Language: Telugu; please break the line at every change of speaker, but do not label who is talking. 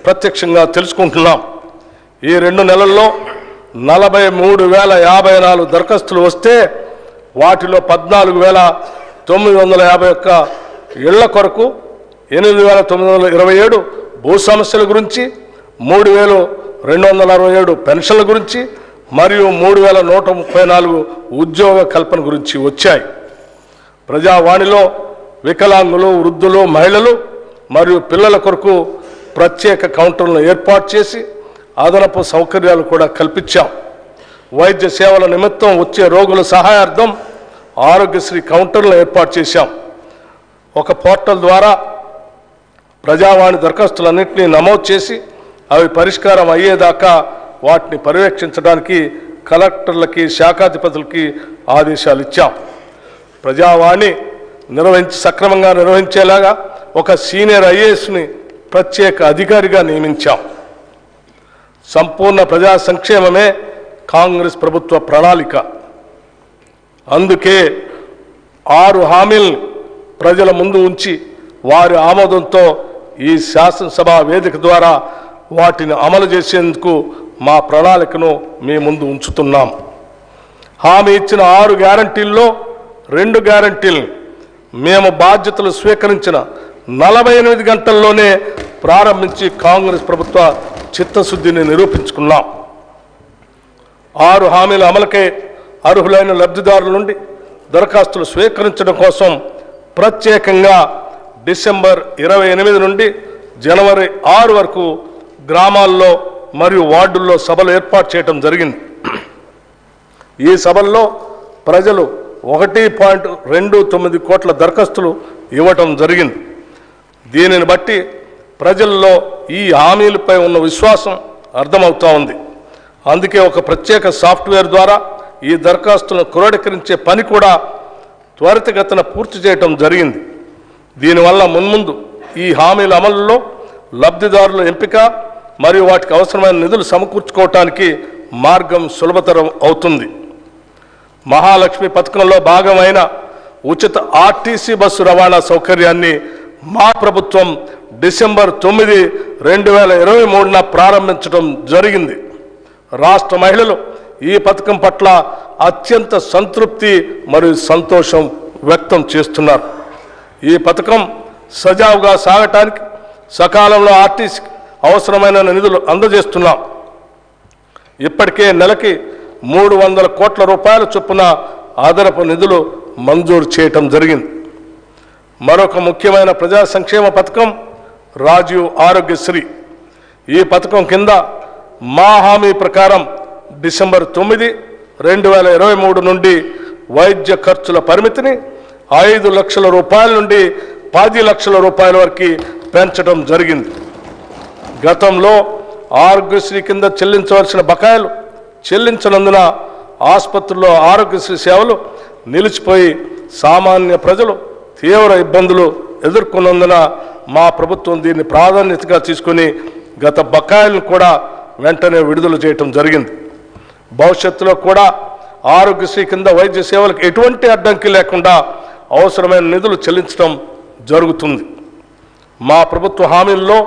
ప్రత్యక్షంగా తెలుసుకుంటున్నాం. ఈ 2 నెలల్లో 43,054 దరఖాస్తులు వస్తే వాటిలో 14,951 ఇళ్ల కొరకు, 8,927 భూ సమస్యల గురించి, 3,267 పెన్షన్ల గురించి మరియు 3,134 ఉద్యోగ కల్పన గురించి వచ్చాయి. ప్రజావాణిలో వికలాంగులు, వృద్ధులు, మహిళలు మరియు పిల్లల కొరకు ప్రత్యేక కౌంటర్లను ఏర్పాటు చేసి అదనపు సౌకర్యాలు కూడా కల్పించాం. వైద్య సేవల నిమిత్తం వచ్చే రోగుల సహాయార్థం ఆరోగ్యశ్రీ కౌంటర్లను ఏర్పాటు చేశాం. ఒక పోర్టల్ ద్వారా ప్రజావాణి దరఖాస్తులన్నింటినీ నమోదు చేసి అవి పరిష్కారం అయ్యేదాకా వాటిని పర్యవేక్షించడానికి కలెక్టర్లకి, శాఖాధిపతులకి ఆదేశాలు ఇచ్చాం. ప్రజావాణి సక్రమంగా నిర్వహించేలాగా ఒక సీనియర్ ఐఏఎస్ని ప్రత్యేక అధికారిగా నియమించాం. సంపూర్ణ ప్రజా సంక్షేమమే కాంగ్రెస్ ప్రభుత్వ ప్రణాళిక. అందుకే 6 హామీలను ప్రజల ముందు ఉంచి వారి ఆమోదంతో ఈ శాసనసభ వేదిక ద్వారా వాటిని అమలు చేసేందుకు మా ప్రణాళికను మీ ముందు ఉంచుతున్నాం. హామీ ఇచ్చిన 6 గ్యారంటీల్లో 2 గ్యారంటీలను మేము బాధ్యతలు స్వీకరించిన 48 గంటల్లోనే ప్రారంభించి కాంగ్రెస్ ప్రభుత్వ చిత్తశుద్ధిని నిరూపించుకున్నాం. 6 హామీల అమలుకై అర్హులైన లబ్ధిదారుల నుండి దరఖాస్తులు స్వీకరించడం కోసం ప్రత్యేకంగా డిసెంబర్ 28 నుండి జనవరి 6 వరకు గ్రామాల్లో మరియు వార్డుల్లో సభలు ఏర్పాటు చేయడం జరిగింది. ఈ సభల్లో ప్రజలు 1.29 కోట్ల దరఖాస్తులు ఇవ్వటం జరిగింది. దీనిని బట్టి ప్రజల్లో ఈ హామీలపై ఉన్న విశ్వాసం అర్థమవుతూ ఉంది. అందుకే ఒక ప్రత్యేక సాఫ్ట్వేర్ ద్వారా ఈ దరఖాస్తులను క్రోడీకరించే పని కూడా త్వరితగతిన పూర్తి చేయటం జరిగింది. దీనివల్ల మున్ముందు ఈ హామీల అమలులో లబ్ధిదారుల ఎంపిక మరియు వాటికి అవసరమైన నిధులు సమకూర్చుకోవటానికి మార్గం సులభతరం అవుతుంది. మహాలక్ష్మి పథకంలో భాగమైన ఉచిత ఆర్టీసీ బస్సు రవాణా సౌకర్యాన్ని మా ప్రభుత్వం డిసెంబర్ 9, 2023న ప్రారంభించడం జరిగింది. రాష్ట్ర మహిళలు ఈ పథకం పట్ల అత్యంత సంతృప్తి మరియు సంతోషం వ్యక్తం చేస్తున్నారు. ఈ పథకం సజావుగా సాగటానికి సకాలంలో ఆర్టీసీకి అవసరమైన నిధులు అందజేస్తున్నాం. ఇప్పటికే నెలకి 300 కోట్ల రూపాయల చొప్పున అదనపు నిధులు మంజూరు చేయటం జరిగింది. మరొక ముఖ్యమైన ప్రజా సంక్షేమ పథకం రాజీవ్ ఆరోగ్యశ్రీ. ఈ పథకం కింద మా హామీ ప్రకారం డిసెంబర్ 9, 2023 నుండి వైద్య ఖర్చుల పరిమితిని 5 లక్షల రూపాయల నుండి 10 లక్షల రూపాయల వరకు పెంచడం జరిగింది. గతంలో ఆరోగ్యశ్రీ కింద చెల్లించవలసిన బకాయిలు చెల్లించనందున ఆసుపత్రుల్లో ఆరోగ్యశ్రీ సేవలు నిలిచిపోయి సామాన్య ప్రజలు తీవ్ర ఇబ్బందులు ఎదుర్కొన్నందున మా ప్రభుత్వం దీన్ని ప్రాధాన్యతగా తీసుకుని గత బకాయిలను కూడా వెంటనే విడుదల చేయటం జరిగింది. భవిష్యత్తులో కూడా ఆరోగ్యశ్రీ కింద వైద్య సేవలకు ఎటువంటి అడ్డంకి లేకుండా అవసరమైన నిధులు చెల్లించడం జరుగుతుంది. మా ప్రభుత్వ హామీల్లో